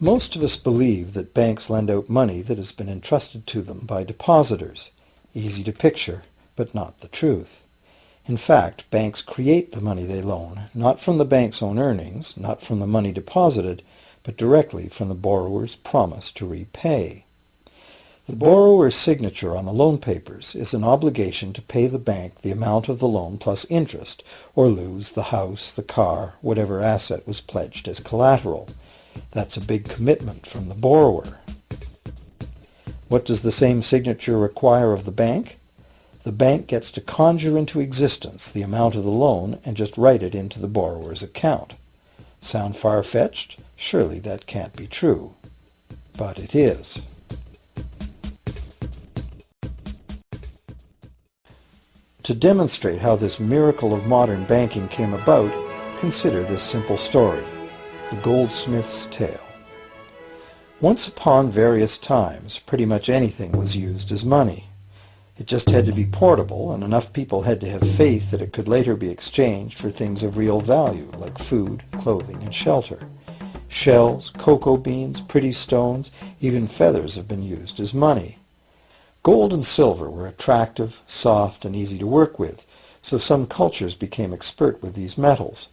Most of us believe that banks lend out money that has been entrusted to them by depositors. Easy to picture, but not the truth. In fact, banks create the money they loan, not from the bank's own earnings, not from the money deposited, but directly from the borrower's promise to repay. The borrower's signature on the loan papers is an obligation to pay the bank the amount of the loan plus interest, or lose the house, the car, whatever asset was pledged as collateral. That's a big commitment from the borrower. What does the same signature require of the bank? The bank gets to conjure into existence the amount of the loan and just write it into the borrower's account. Sound far-fetched? Surely that can't be true. But it is. To demonstrate how this miracle of modern banking came about, consider this simple story, the goldsmith's tale. Once upon various times, pretty much anything was used as money. It just had to be portable, and enough people had to have faith that it could later be exchanged for things of real value, like food, clothing, and shelter. Shells, cocoa beans, pretty stones, even feathers have been used as money. Gold and silver were attractive, soft, and easy to work with, so some cultures became expert with these metals.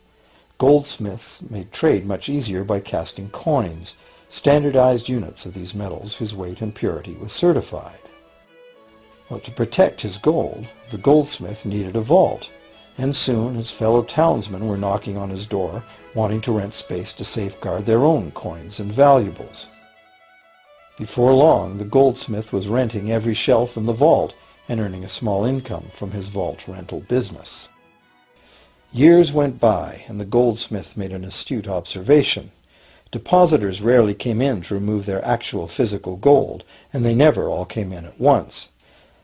Goldsmiths made trade much easier by casting coins, standardized units of these metals whose weight and purity was certified. Well, to protect his gold, the goldsmith needed a vault, and soon his fellow townsmen were knocking on his door, wanting to rent space to safeguard their own coins and valuables. Before long, the goldsmith was renting every shelf in the vault and earning a small income from his vault rental business. Years went by, and the goldsmith made an astute observation. Depositors rarely came in to remove their actual physical gold, and they never all came in at once.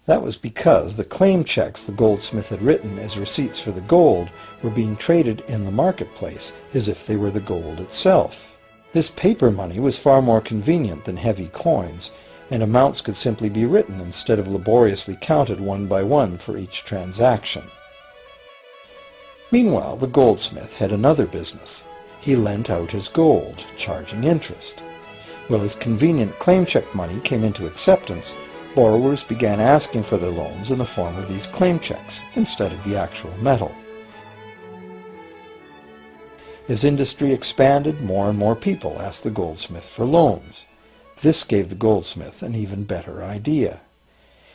That was because the claim checks the goldsmith had written as receipts for the gold were being traded in the marketplace as if they were the gold itself. This paper money was far more convenient than heavy coins, and amounts could simply be written instead of laboriously counted one by one for each transaction. Meanwhile, the goldsmith had another business. He lent out his gold, charging interest. Well, as convenient claim check money came into acceptance, borrowers began asking for their loans in the form of these claim checks instead of the actual metal. As industry expanded, more and more people asked the goldsmith for loans. This gave the goldsmith an even better idea.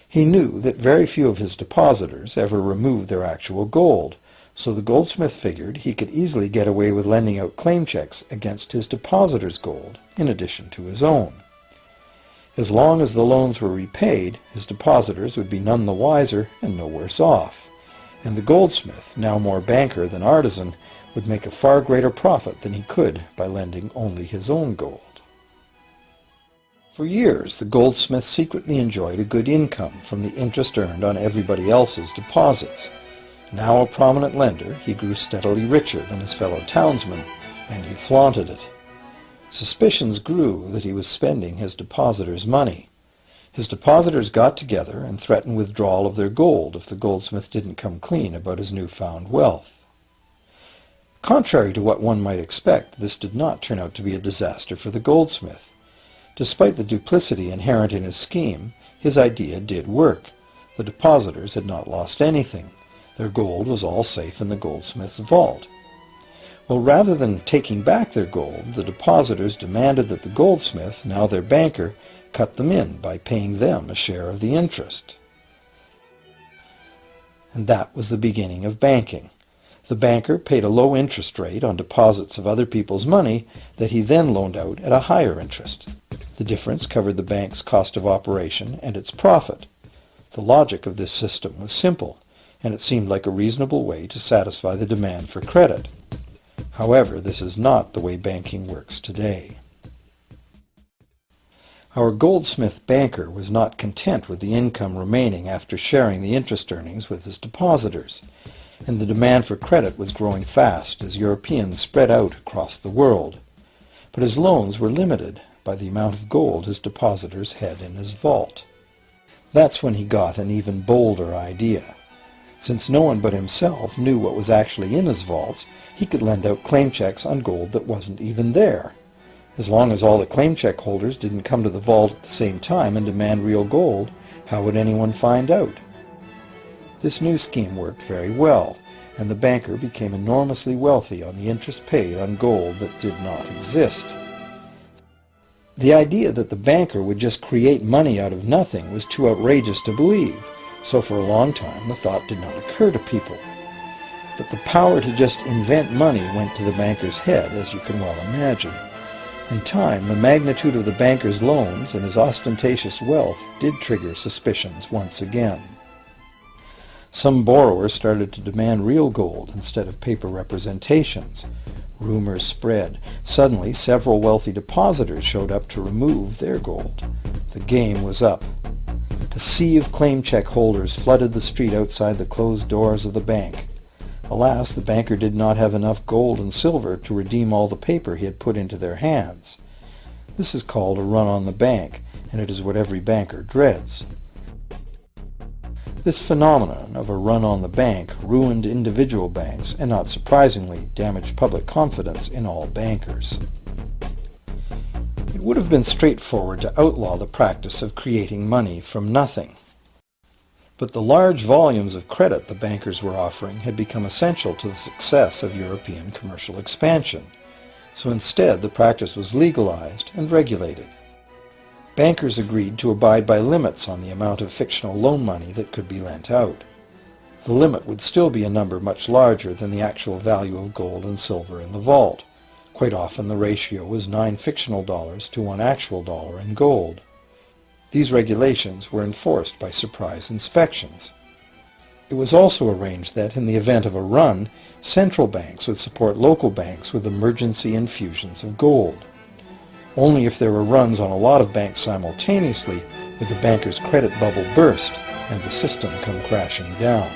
He knew that very few of his depositors ever removed their actual gold, so the goldsmith figured he could easily get away with lending out claim checks against his depositors' gold, in addition to his own. As long as the loans were repaid, his depositors would be none the wiser and no worse off, and the goldsmith, now more banker than artisan, would make a far greater profit than he could by lending only his own gold. For years, the goldsmith secretly enjoyed a good income from the interest earned on everybody else's deposits. Now a prominent lender, he grew steadily richer than his fellow townsmen, and he flaunted it. Suspicions grew that he was spending his depositors' money. His depositors got together and threatened withdrawal of their gold if the goldsmith didn't come clean about his newfound wealth. Contrary to what one might expect, this did not turn out to be a disaster for the goldsmith. Despite the duplicity inherent in his scheme, his idea did work. The depositors had not lost anything. Their gold was all safe in the goldsmith's vault. Well, rather than taking back their gold, the depositors demanded that the goldsmith, now their banker, cut them in by paying them a share of the interest. And that was the beginning of banking. The banker paid a low interest rate on deposits of other people's money that he then loaned out at a higher interest. The difference covered the bank's cost of operation and its profit. The logic of this system was simple, and it seemed like a reasonable way to satisfy the demand for credit. However, this is not the way banking works today. Our goldsmith banker was not content with the income remaining after sharing the interest earnings with his depositors, and the demand for credit was growing fast as Europeans spread out across the world. But his loans were limited by the amount of gold his depositors had in his vault. That's when he got an even bolder idea. Since no one but himself knew what was actually in his vaults, he could lend out claim checks on gold that wasn't even there. As long as all the claim check holders didn't come to the vault at the same time and demand real gold, how would anyone find out? This new scheme worked very well, and the banker became enormously wealthy on the interest paid on gold that did not exist. The idea that the banker would just create money out of nothing was too outrageous to believe, so for a long time the thought did not occur to people. But the power to just invent money went to the banker's head, as you can well imagine. In time, the magnitude of the banker's loans and his ostentatious wealth did trigger suspicions once again. Some borrowers started to demand real gold instead of paper representations. Rumors spread. Suddenly, several wealthy depositors showed up to remove their gold. The game was up. A sea of claim check holders flooded the street outside the closed doors of the bank. Alas, the banker did not have enough gold and silver to redeem all the paper he had put into their hands. This is called a run on the bank, and it is what every banker dreads. This phenomenon of a run on the bank ruined individual banks and, not surprisingly, damaged public confidence in all bankers. It would have been straightforward to outlaw the practice of creating money from nothing. But the large volumes of credit the bankers were offering had become essential to the success of European commercial expansion, so instead the practice was legalized and regulated. Bankers agreed to abide by limits on the amount of fictional loan money that could be lent out. The limit would still be a number much larger than the actual value of gold and silver in the vault. Quite often the ratio was 9 fictional dollars to 1 actual dollar in gold. These regulations were enforced by surprise inspections. It was also arranged that, in the event of a run, central banks would support local banks with emergency infusions of gold. Only if there were runs on a lot of banks simultaneously would the banker's credit bubble burst and the system come crashing down.